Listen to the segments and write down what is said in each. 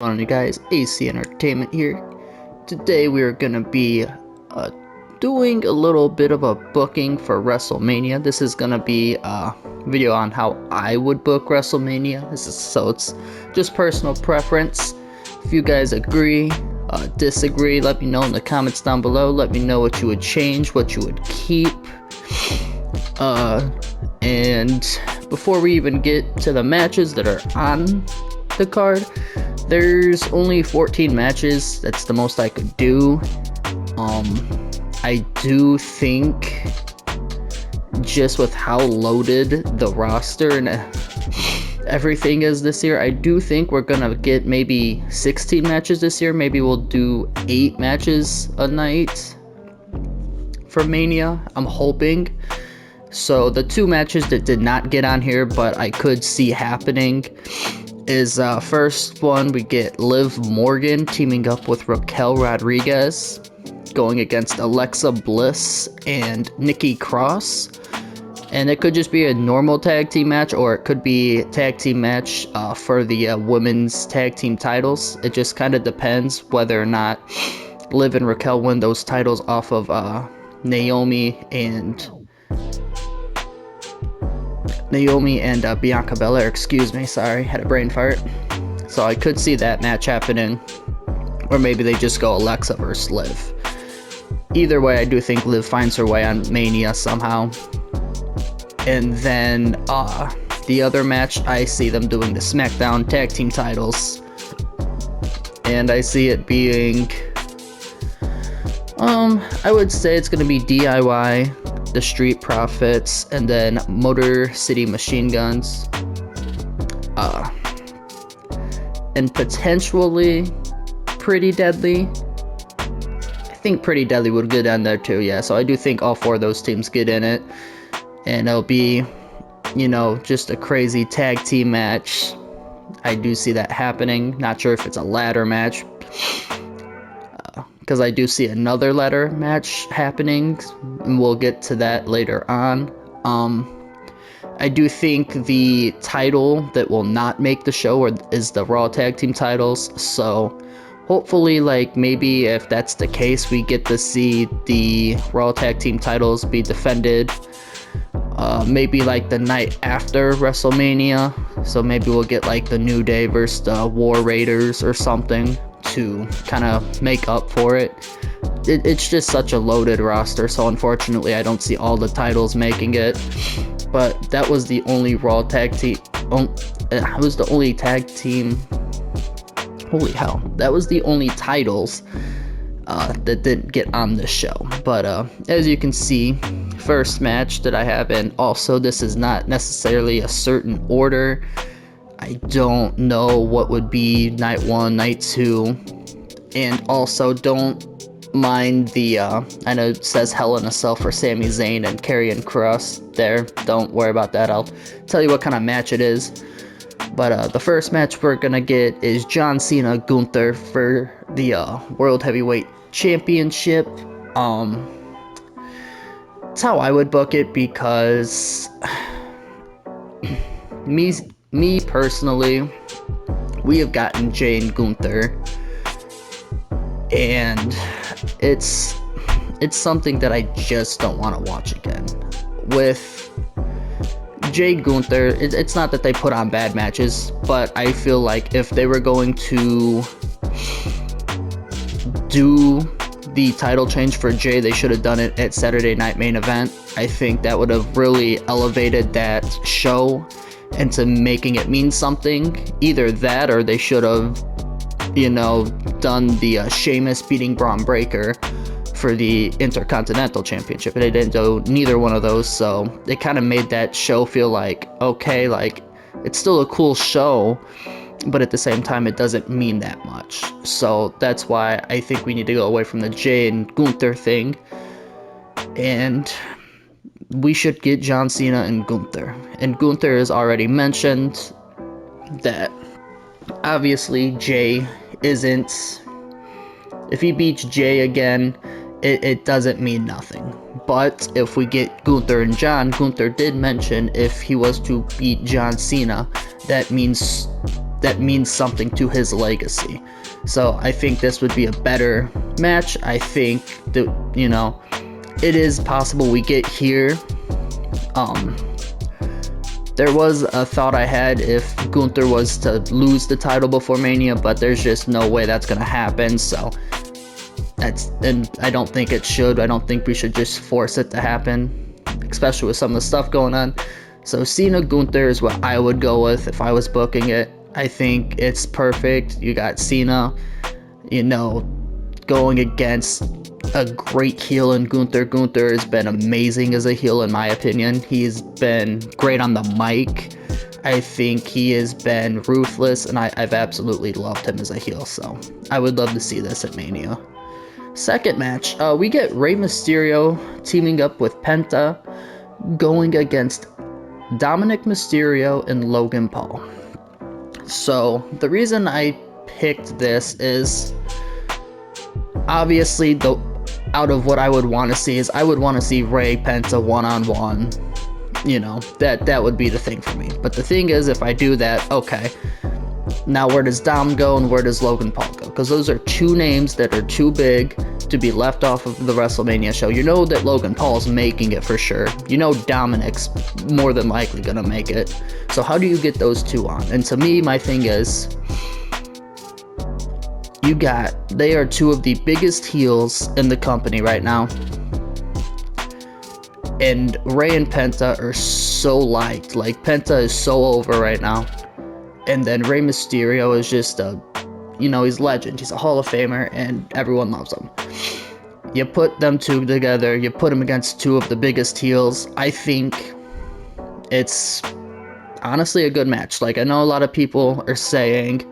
On you guys, AC Entertainment here. Today we are gonna be doing a little bit of a booking for WrestleMania. This is gonna be a video on how I would book WrestleMania. It's just personal preference. If you guys agree, disagree, let me know in the comments down below. Let me know what you would change, what you would keep. And before we even get to the matches that are on the card, there's only 14 matches. That's the most I could do. I do think just with how loaded the roster and everything is this year, I do think we're gonna get maybe 16 matches this year. Maybe we'll do 8 matches a night for Mania, I'm hoping. So the 2 matches that did not get on here but I could see happening is first one, we get Liv Morgan teaming up with Raquel Rodriguez going against Alexa Bliss and Nikki Cross. And it could just be a normal tag team match, or it could be a tag team match for the women's tag team titles. It just kind of depends whether or not Liv and Raquel win those titles off of Naomi and Bianca Belair. Excuse me, sorry, had a brain fart. So I could see that match happening, or maybe they just go Alexa versus Liv. Either way, I do think Liv finds her way on Mania somehow. And then the other match, I see them doing the SmackDown tag team titles, and I see it being I would say it's gonna be DIY, the Street Profits, and then Motor City Machine Guns, and potentially Pretty Deadly. I think Pretty Deadly would get in there too, yeah. So I do think all 4 of those teams get in it, and it'll be, just a crazy tag team match. I do see that happening. Not sure if it's a ladder match, because I do see another ladder match happening, and we'll get to that later on. I do think the title that will not make the show is the Raw Tag Team titles, so hopefully, maybe if that's the case, we get to see the Raw Tag Team titles be defended, maybe the night after WrestleMania, so maybe we'll get the New Day versus the War Raiders or something to kind of make up for it. It's just such a loaded roster, so unfortunately I don't see all the titles making it. But that was the only Raw tag team. It was the only tag team. Holy hell! That was the only titles that didn't get on this show. But as you can see, first match that I have, and also this is not necessarily a certain order. I don't know what would be night 1, night 2, and also don't mind the, I know it says Hell in a Cell for Sami Zayn and Karrion Kross there. Don't worry about that. I'll tell you what kind of match it is. But the first match we're gonna get is John Cena Gunther for the World Heavyweight Championship. That's how I would book it, because me personally, we have gotten Jay and Gunther, and it's something that I just don't want to watch again. With Jay Gunther, it's not that they put on bad matches, but I feel like if they were going to do the title change for Jay, they should have done it at Saturday Night Main Event. I think that would have really elevated that show into making it mean something. Either that, or they should have, done the Sheamus beating Braun Breaker for the Intercontinental Championship. They didn't do neither one of those, so they kind of made that show feel okay, it's still a cool show, but at the same time, it doesn't mean that much. So that's why I think we need to go away from the Jay and Gunther thing, and we should get John Cena and Gunther. And Gunther has already mentioned that obviously Jay isn't. If he beats Jay again, it doesn't mean nothing. But if we get Gunther and John, Gunther did mention if he was to beat John Cena, that means that means something to his legacy. So I think this would be a better match. I think that, you know, it is possible we get here. There was a thought I had if Gunther was to lose the title before Mania, but there's just no way that's gonna happen. So and I don't think it should. I don't think we should just force it to happen, especially with some of the stuff going on. So Cena Gunther is what I would go with if I was booking it. I think it's perfect. You got Cena, you know, going against a great heel in Gunther. Gunther has been amazing as a heel, in my opinion. He's been great on the mic. I think he has been ruthless, and I've absolutely loved him as a heel. So I would love to see this at Mania. Second match, we get Rey Mysterio teaming up with Penta, going against Dominic Mysterio and Logan Paul. So the reason I picked this is obviously out of what I would want to see is I would want to see Rey Penta one-on-one. You know, that would be the thing for me. But the thing is, if I do that, okay, now where does Dom go and where does Logan Paul go? Because those are two names that are too big to be left off of the WrestleMania show. You know that Logan Paul's making it for sure. You know Dominic's more than likely gonna make it. So how do you get those two on? And to me, my thing is, they are two of the biggest heels in the company right now. And Rey and Penta are so liked. Like, Penta is so over right now. And then Rey Mysterio is just he's legend. He's a Hall of Famer, and everyone loves him. You put them two together, you put them against two of the biggest heels. I think it's honestly a good match. Like, I know a lot of people are saying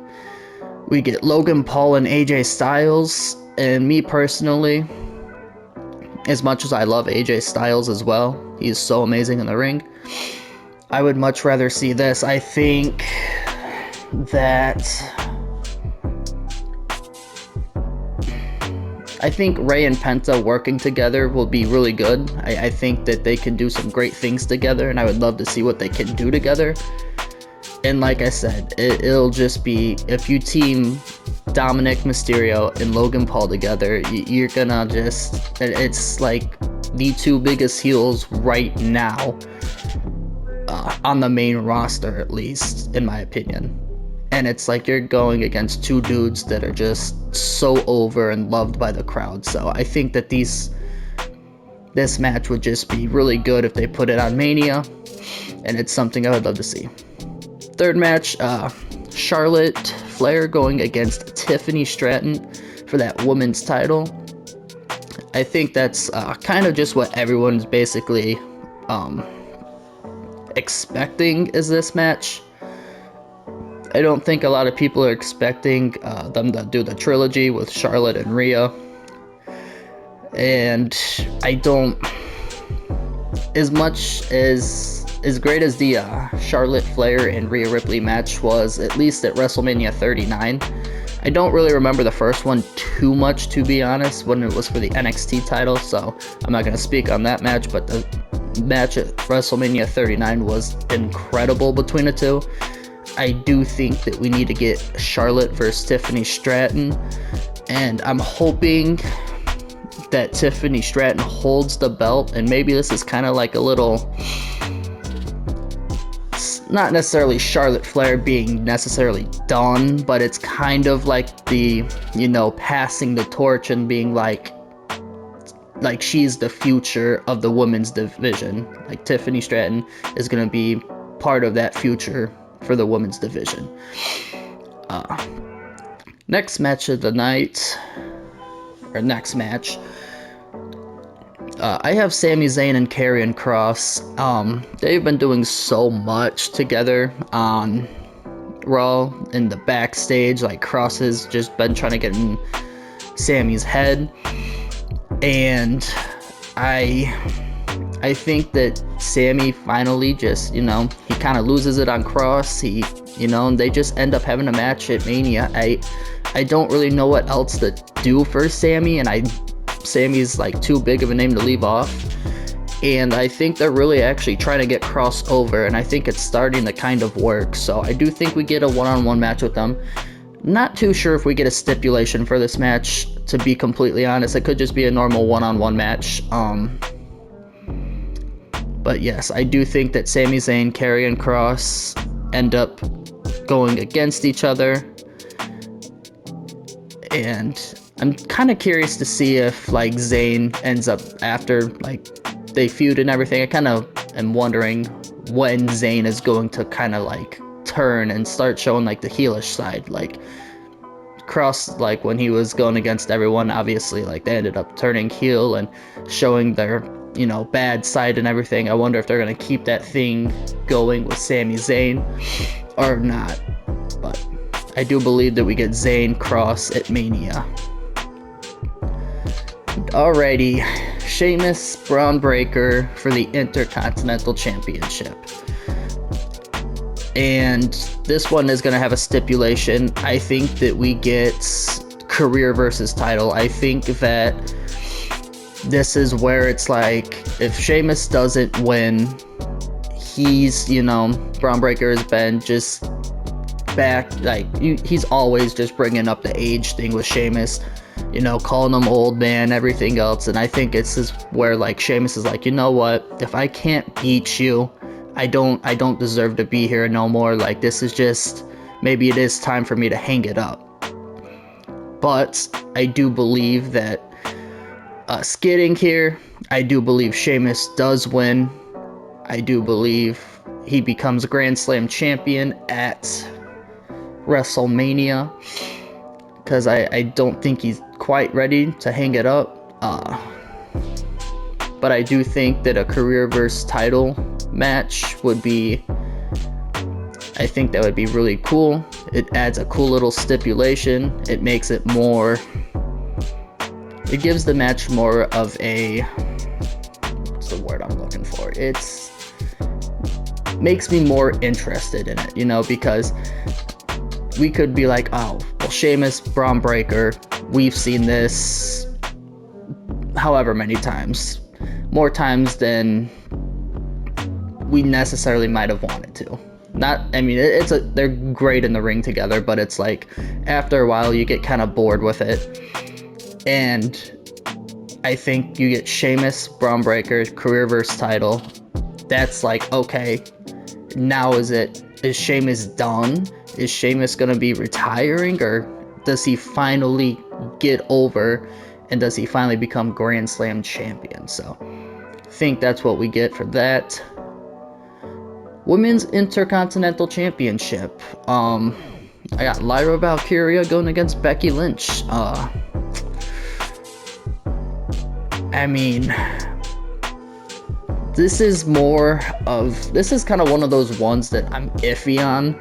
we get Logan Paul and AJ Styles, and me personally, as much as I love AJ Styles as well, he's so amazing in the ring, I would much rather see this. I think Rey and Penta working together will be really good. I think that they can do some great things together, and I would love to see what they can do together. And like I said, it'll just be, if you team Dominic Mysterio and Logan Paul together, you're gonna just, it's like the two biggest heels right now, on the main roster at least, in my opinion. And it's like you're going against two dudes that are just so over and loved by the crowd. So I think that this match would just be really good if they put it on Mania, and it's something I would love to see. Third match, Charlotte Flair going against Tiffany Stratton for that women's title. I think that's kind of just what everyone's basically expecting is this match. I don't think a lot of people are expecting them to do the trilogy with Charlotte and Rhea. And I don't, as great as the Charlotte Flair and Rhea Ripley match was, at least at WrestleMania 39, I don't really remember the first one too much, to be honest, when it was for the NXT title, so I'm not going to speak on that match, but the match at WrestleMania 39 was incredible between the two. I do think that we need to get Charlotte versus Tiffany Stratton, and I'm hoping that Tiffany Stratton holds the belt, and maybe this is kind of like a little, not necessarily Charlotte Flair being necessarily done, but it's kind of like the, passing the torch and being like she's the future of the women's division. Like, Tiffany Stratton is going to be part of that future for the women's division. Next match of the night, or next match, I have Sami Zayn and Karrion Kross. They've been doing so much together on Raw in the backstage. Like, Kross has just been trying to get in Sami's head, and I think that Sami finally just, he kind of loses it on Kross. And they just end up having a match at Mania. I don't really know what else to do for Sami, and Sami's like too big of a name to leave off. and I think they're really actually trying to get crossover, and I think it's starting to kind of work. So I do think we get a one-on-one match with them. Not too sure if we get a stipulation for this match, to be completely honest. It could just be a normal one-on-one match. But yes, I do think that Sami Zayn, Karrion Kross end up going against each other. And I'm kind of curious to see if, like, Zayn ends up, after, like, they feud and everything, I kind of am wondering when Zayn is going to kind of, like, turn and start showing, like, the heelish side. Like, Kross, like, when he was going against everyone, obviously, like, they ended up turning heel and showing their, you know, bad side and everything. I wonder if they're going to keep that thing going with Sami Zayn or not. But I do believe that we get Zayn Kross at Mania. Alrighty, Sheamus, Braun Breaker for the Intercontinental Championship. And this one is going to have a stipulation. I think that we get career versus title. I think that this is where it's like, if Sheamus doesn't win, he's, you know, Braun Breaker has been just back, like, he's always just bringing up the age thing with Sheamus, you know, calling him old man, everything else. And I think it's is where, like, Sheamus is like, you know what, if I can't beat you, I don't deserve to be here no more. Like, this is just, maybe it is time for me to hang it up. But I do believe that us getting here, I do believe Sheamus does win. I do believe he becomes Grand Slam champion at WrestleMania, because I don't think he's quite ready to hang it up. But I do think that a career versus title match would be, I think that would be really cool. It adds a cool little stipulation. It makes it more, it gives the match more of a, what's the word I'm looking for? It's makes me more interested in it, you know, because we could be like, oh, well, Sheamus, Braun Breaker, we've seen this however many times, more times than we necessarily might have wanted to. Not, I mean, they're great in the ring together, but it's like, after a while, you get kind of bored with it. And I think you get Sheamus, Braun Breaker, career versus title. That's like, okay, now is Sheamus done? Is Sheamus going to be retiring, or does he finally get over, and does he finally become Grand Slam champion? So I think that's what we get for that. Women's Intercontinental Championship. I got Lyra Valkyria going against Becky Lynch. I mean, this is kind of one of those ones that I'm iffy on.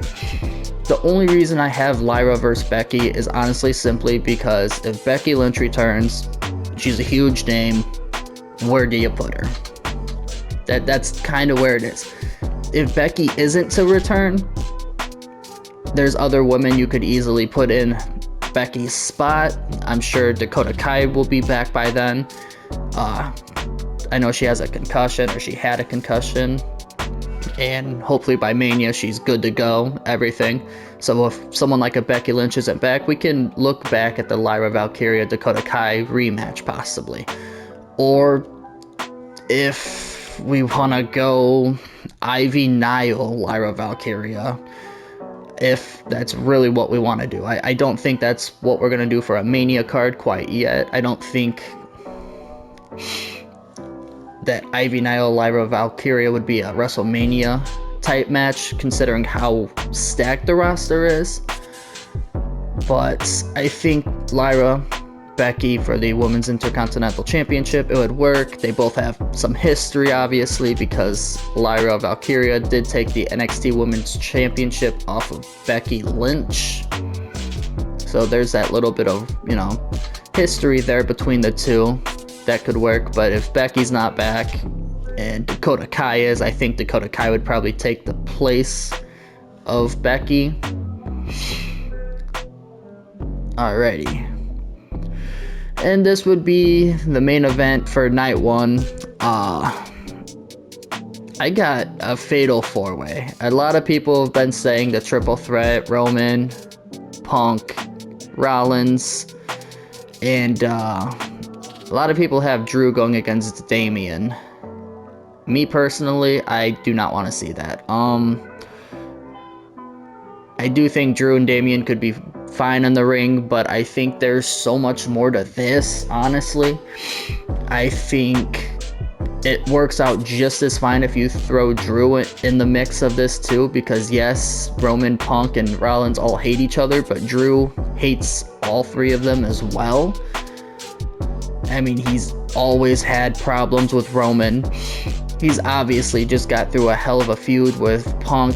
The only reason I have Lyra versus Becky is honestly simply because if Becky Lynch returns, she's a huge name. Where do you put her? That's kind of where it is. If Becky isn't to return, there's other women you could easily put in Becky's spot. I'm sure Dakota Kai will be back by then. I know she has a concussion, or she had a concussion, and hopefully by Mania she's good to go, everything. So if someone like a Becky Lynch isn't back, we can look back at the Lyra Valkyria Dakota Kai rematch possibly. Or if we want to go Ivy Nile Lyra Valkyria, if that's really what we want to do. I don't think that's what we're going to do for a Mania card quite yet. I don't think that Ivy Nile Lyra Valkyria would be a WrestleMania type match, considering how stacked the roster is. But I think Lyra, Becky for the Women's Intercontinental Championship, it would work. They both have some history, obviously, because Lyra Valkyria did take the NXT Women's Championship off of Becky Lynch. So there's that little bit of, you know, history there between the two. That could work. But if Becky's not back and Dakota Kai is, I think Dakota Kai would probably take the place of Becky. Alrighty. And this would be the main event for night one. I got a fatal four-way. A lot of people have been saying the triple threat: Roman, Punk, Rollins, and a lot of people have Drew going against Damian. Me personally, I do not want to see that. I do think Drew and Damian could be fine in the ring, but I think there's so much more to this, honestly. I think it works out just as fine if you throw Drew in the mix of this too, because yes, Roman, Punk, and Rollins all hate each other, but Drew hates all three of them as well. I mean, he's always had problems with Roman. He's obviously just got through a hell of a feud with Punk.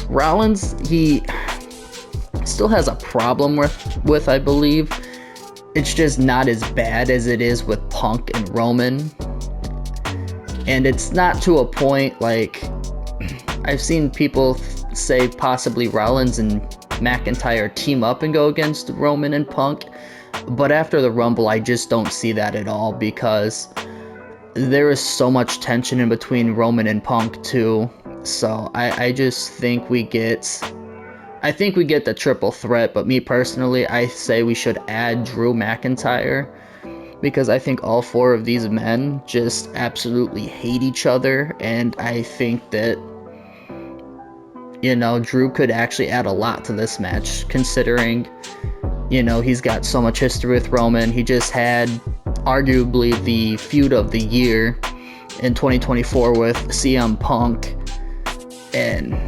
Rollins, he still has a problem with, I believe. It's just not as bad as it is with Punk and Roman. And it's not to a point like, I've seen people say possibly Rollins and McIntyre team up and go against Roman and Punk. But after the Rumble, I just don't see that at all, because there is so much tension in between Roman and Punk too. So I just think we get the triple threat, but me personally, I say we should add Drew McIntyre, because I think all four of these men just absolutely hate each other, and I think that, you know, Drew could actually add a lot to this match, considering, you know, he's got so much history with Roman. He just had arguably the feud of the year in 2024 with CM Punk, and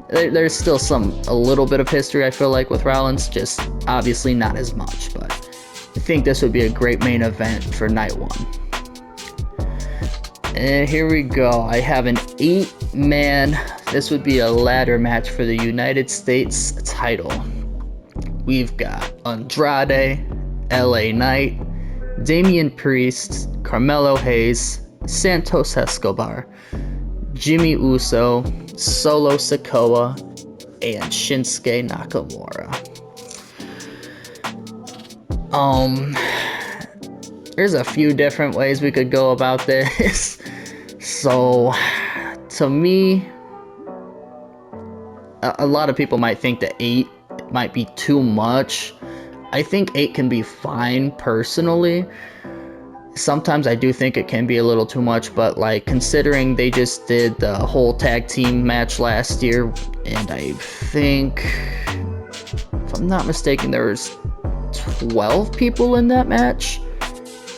there's still a little bit of history, I feel like, with Rollins, just obviously not as much, but I think this would be a great main event for night one. And here we go. I have an 8-man, this would be a ladder match for the United States title. We've got Andrade, LA Knight, Damian Priest, Carmelo Hayes, Santos Escobar, Jimmy Uso, Solo Sikoa, and Shinsuke Nakamura. There's a few different ways we could go about this. So, to me, a lot of people might think that 8 might be too much. I think 8 can be fine personally. Sometimes I do think it can be a little too much, but like, considering they just did the whole tag team match last year, and I think, if I'm not mistaken, there was 12 people in that match,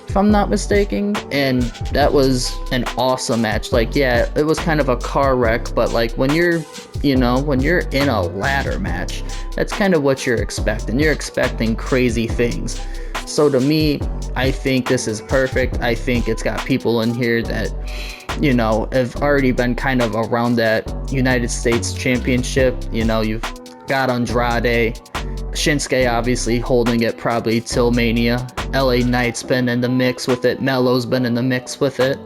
if I'm not mistaken, and that was an awesome match. Like, yeah, it was kind of a car wreck, but like, when you're, you know, when you're in a ladder match, that's kind of what you're expecting. You're expecting crazy things. So to me, I think this is perfect. I think it's got people in here that, you know, have already been kind of around that United States Championship. You know, you've got Andrade, Shinsuke obviously holding it probably till Mania. LA Knight's been in the mix with it. Melo's been in the mix with it.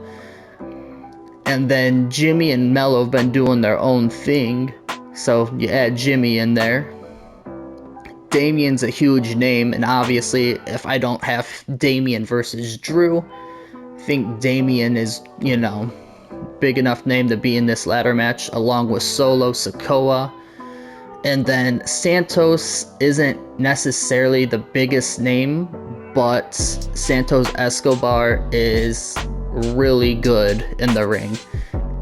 And then Jimmy and Melo have been doing their own thing. So you add Jimmy in there. Damian's a huge name, and obviously if I don't have Damian versus Drew, I think Damian is, you know, big enough name to be in this ladder match, along with Solo Sikoa. And then Santos isn't necessarily the biggest name, but Santos Escobar is really good in the ring,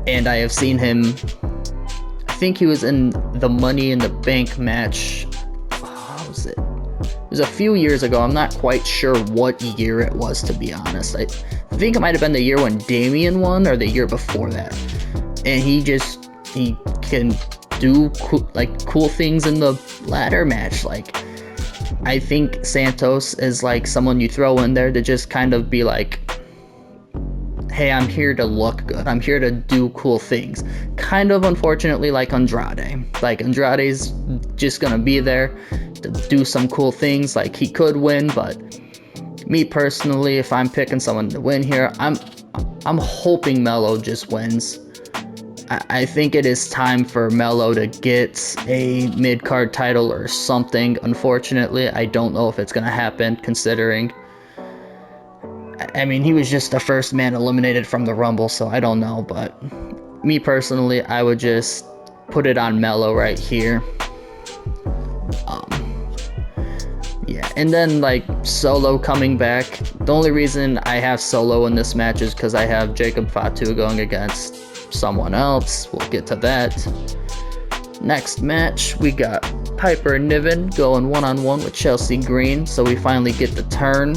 and I have seen him, I think he was in the Money in the Bank match. It was a few years ago. I'm not quite sure what year it was, to be honest. I think it might have been the year when Damian won, or the year before that. And he can do cool things in the ladder match. Like, I think Santos is like someone you throw in there to just kind of be like, hey, I'm here to look good. I'm here to do cool things. Kind of unfortunately like Andrade. Like, Andrade's just gonna be there to do some cool things. Like, he could win, but me personally, if I'm picking someone to win here, I'm hoping Melo just wins. I think it is time for Melo to get a mid-card title or something. Unfortunately, I don't know if it's gonna happen, considering, I mean, he was just the first man eliminated from the Rumble, so I don't know, but me personally, I would just put it on Mello right here. Yeah, and then like Solo coming back. The only reason I have Solo in this match is because I have Jacob Fatu going against someone else. We'll get to that. Next match, we got Piper Niven going one-on-one with Chelsea Green. So we finally get the turn.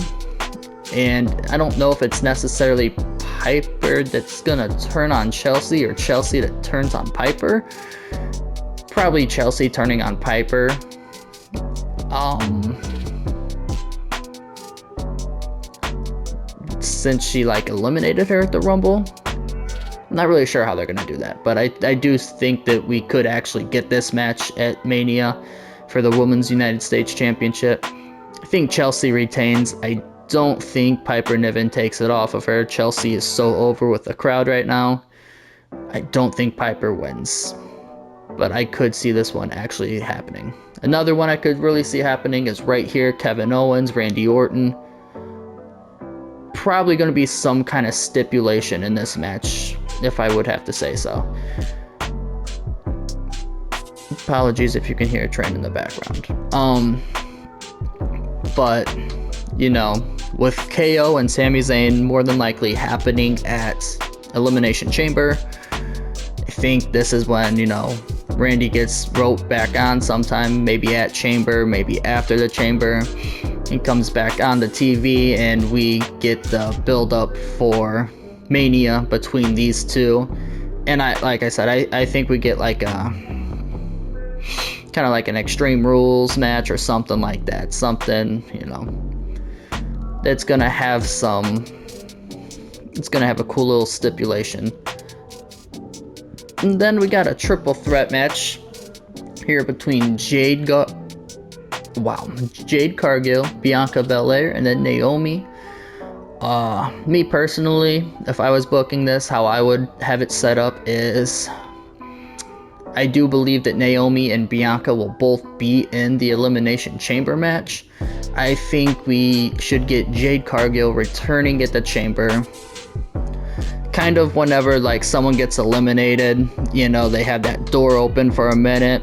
And I don't know if it's necessarily Piper that's gonna turn on Chelsea or Chelsea that turns on Piper. Probably Chelsea turning on Piper. Since she like eliminated her at the Rumble. I'm not really sure how they're gonna do that, but I do think that we could actually get this match at Mania for the Women's United States Championship. I think Chelsea retains. I don't think Piper Niven takes it off of her. Chelsea is so over with the crowd right now. I don't think Piper wins, but I could see this one actually happening. Another one I could really see happening is right here, Kevin Owens, Randy Orton. Probably going to be some kind of stipulation in this match, if I would have to say so. Apologies if you can hear a train in the background. But, you know, with KO and Sami Zayn more than likely happening at Elimination Chamber, I think this is when, you know, Randy gets roped back on sometime, maybe at Chamber, maybe after the Chamber. He comes back on the TV and we get the build up for Mania between these two. And like I said, I think we get like a kind of like an Extreme Rules match or something like that. Something, you know, that's gonna have it's gonna have a cool little stipulation. And then we got a triple threat match here between Jade Cargill, Bianca Belair, and then Naomi. Me personally, if I was booking this, how I would have it set up is I do believe that Naomi and Bianca will both be in the Elimination Chamber match. I think we should get Jade Cargill returning at the Chamber. Kind of whenever like someone gets eliminated, you know, they have that door open for a minute.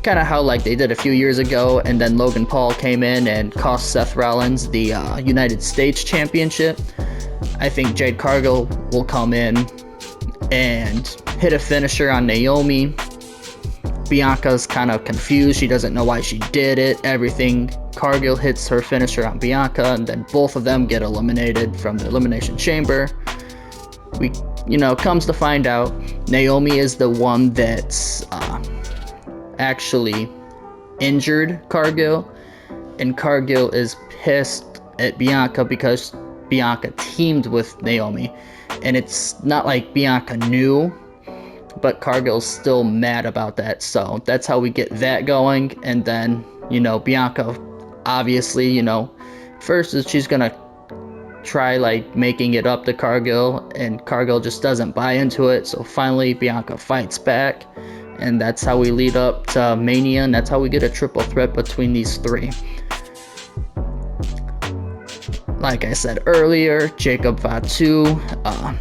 Kind of how like they did a few years ago, and then Logan Paul came in and cost Seth Rollins the United States Championship. I think Jade Cargill will come in and hit a finisher on Naomi. Bianca's kind of confused. She doesn't know why she did it. Everything. Cargill hits her finisher on Bianca, and then both of them get eliminated from the Elimination Chamber. We, you know, comes to find out, Naomi is the one that's actually injured Cargill, and Cargill is pissed at Bianca because Bianca teamed with Naomi, and it's not like Bianca knew, but Cargill's still mad about that. So that's how we get that going. And then, you know, Bianca obviously, you know, first is she's gonna try like making it up to Cargill, and Cargill just doesn't buy into it. So finally Bianca fights back, and that's how we lead up to Mania, and that's how we get a triple threat between these three. Like I said earlier, Jacob Fatu.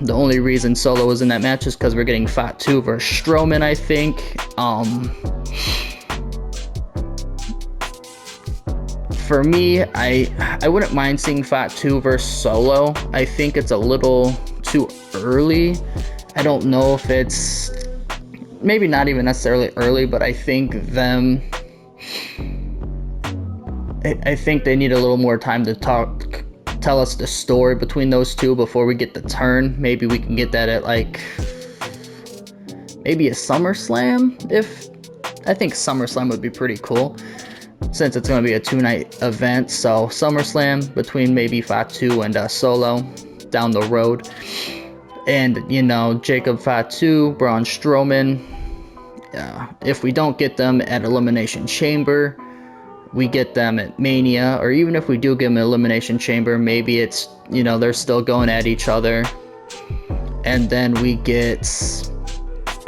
The only reason Solo was in that match is because we're getting Fatu versus Strowman, I think. For me, I wouldn't mind seeing Fatu versus Solo. I think it's a little too early. I don't know if it's maybe not even necessarily early, but I think I think they need a little more time to tell us the story between those two before we get the turn. Maybe we can get that at like maybe a SummerSlam. I think SummerSlam would be pretty cool, since it's going to be a 2-night event. So SummerSlam between maybe Fatu and Solo down the road. And, you know, Jacob Fatu, Braun Strowman. If we don't get them at Elimination Chamber, we get them at Mania. Or even if we do get them at Elimination Chamber, maybe it's, you know, they're still going at each other. And then we get...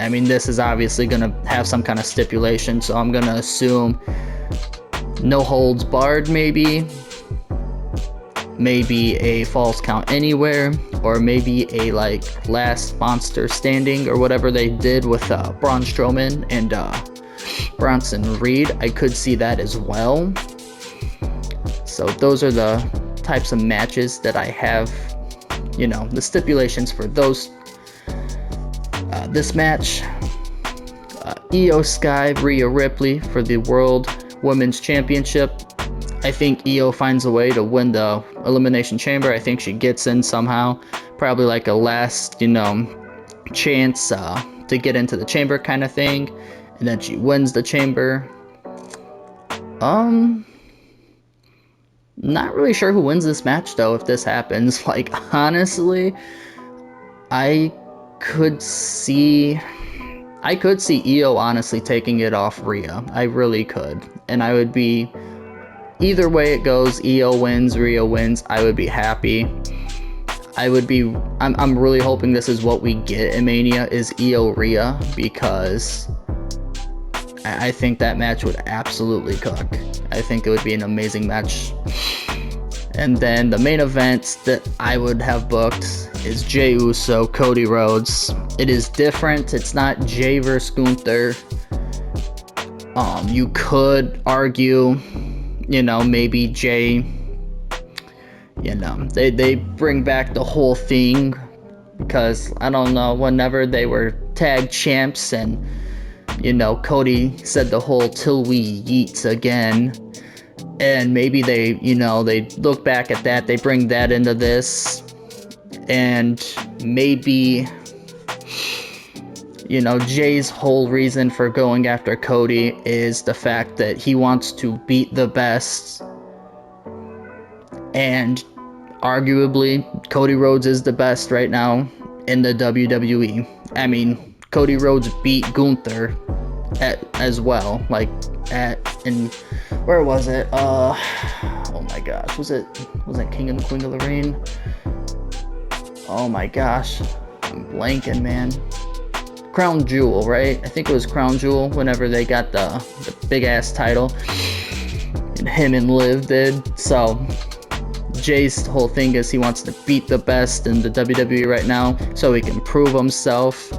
I mean, this is obviously going to have some kind of stipulation, so I'm going to assume no holds barred, maybe. maybe a Falls Count Anywhere, or maybe a like Last Monster Standing or whatever they did with Braun Strowman and Bronson Reed. I could see that as well. So those are the types of matches that I have, the stipulations for those. This match, Io Sky, Rhea Ripley for the World Women's Championship. I think Io finds a way to win the Elimination Chamber. I think she gets in somehow, probably like a last, chance to get into the chamber kind of thing, and then she wins the chamber. Not really sure who wins this match though if this happens. Like, honestly, I could see Io honestly taking it off Rhea. I really could. And I would be, either way it goes, Io wins, Rhea wins, I would be happy. I'm really hoping this is what we get in Mania, is Io Rhea, because I think that match would absolutely cook. I think it would be an amazing match. And then the main event that I would have booked is Jey Uso, Cody Rhodes. It is different. It's not Jey versus Gunther. You could argue, maybe Jey, they bring back the whole thing, because I don't know, whenever they were tag champs and Cody said the whole "till we yeet again," and maybe they look back at that, they bring that into this, and maybe Jay's whole reason for going after Cody is the fact that he wants to beat the best, and arguably Cody Rhodes is the best right now in the WWE. I mean, Cody Rhodes beat Gunther as well, where was it? Oh my gosh, was it King and Queen of the Ring? Oh my gosh, I'm blanking, man. Crown Jewel, right? I think it was Crown Jewel, whenever they got the big ass title, and him and Liv did. So Jay's whole thing is he wants to beat the best in the WWE right now so he can prove himself,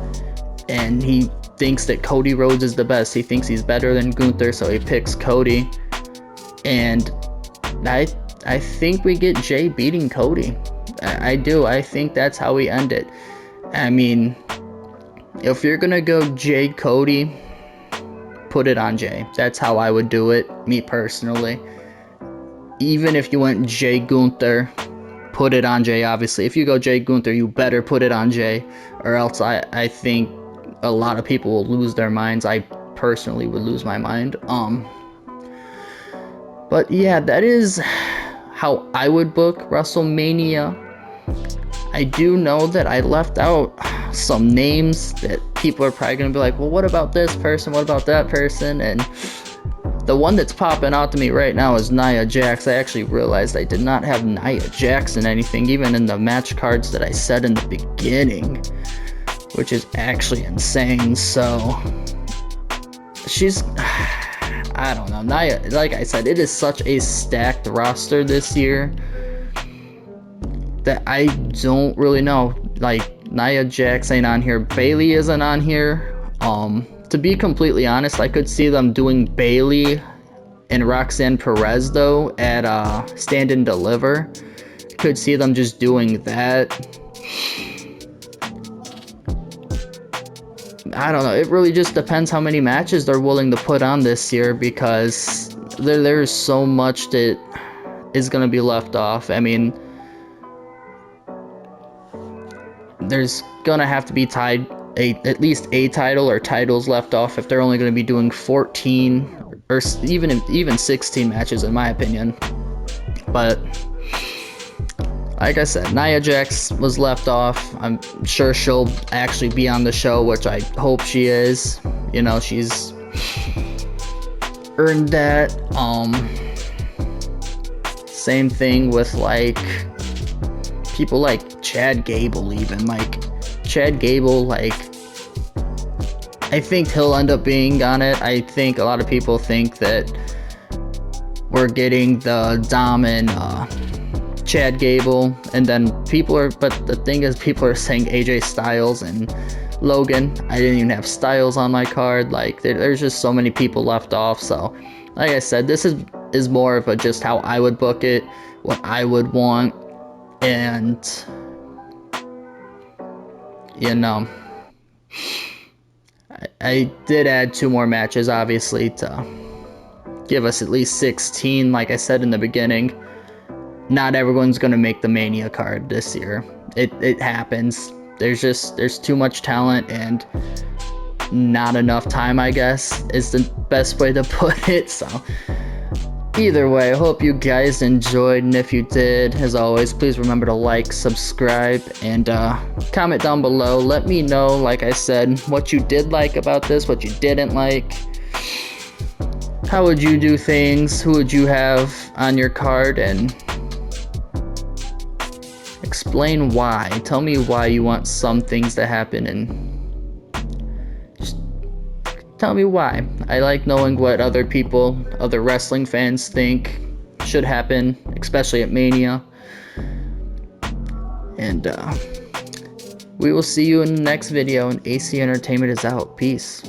and he thinks that Cody Rhodes is the best. He thinks he's better than Gunther, so he picks Cody. And I think we get Jay beating Cody. I do. I think that's how we end it. I mean, if you're gonna go Jay Cody, put it on Jay. That's how I would do it, me personally. Even if you went Jay Gunther, put it on Jay, obviously. If you go Jay Gunther, you better put it on Jay, or else I think a lot of people will lose their minds. I personally would lose my mind. But yeah, that is how I would book WrestleMania. I do know that I left out some names that people are probably going to be like, well, what about this person? What about that person? And the one that's popping out to me right now is Nia Jax. I actually realized I did not have Nia Jax in anything, even in the match cards that I said in the beginning, which is actually insane. So she's, I don't know, Nia, like I said, it is such a stacked roster this year that I don't really know. Like, Nia Jax ain't on here, Bayley isn't on here. To be completely honest, I could see them doing Bayley and Roxanne Perez though at Stand and Deliver. Could see them just doing that. I don't know, it really just depends how many matches they're willing to put on this year, because there's so much that is going to be left off. I mean, there's going to have to be at least a title or titles left off if they're only going to be doing 14 or even 16 matches, in my opinion. But like I said, Nia Jax was left off. I'm sure she'll actually be on the show, which I hope she is. She's earned that. Same thing with people like Chad Gable, even Chad Gable, I think he'll end up being on it. I think a lot of people think that we're getting the Dom and Chad Gable, and then but the thing is, people are saying AJ Styles and Logan. I didn't even have Styles on my card. Like, there's just so many people left off. So, like I said, this is more of a just how I would book it, what I would want, and you know, I did add 2 more matches, obviously, to give us at least 16. Like I said in the beginning, not everyone's gonna make the Mania card this year. It happens. There's too much talent and not enough time, I guess, is the best way to put it. So either way, I hope you guys enjoyed, and if you did, as always, please remember to like, subscribe, and comment down below. Let me know, like I said, what you did like about this, what you didn't like. How would you do things? Who would you have on your card? And explain why. Tell me why you want some things to happen, and just tell me why. I like knowing what other people, other wrestling fans think should happen, especially at Mania. And we will see you in the next video, and AC Entertainment is out. Peace.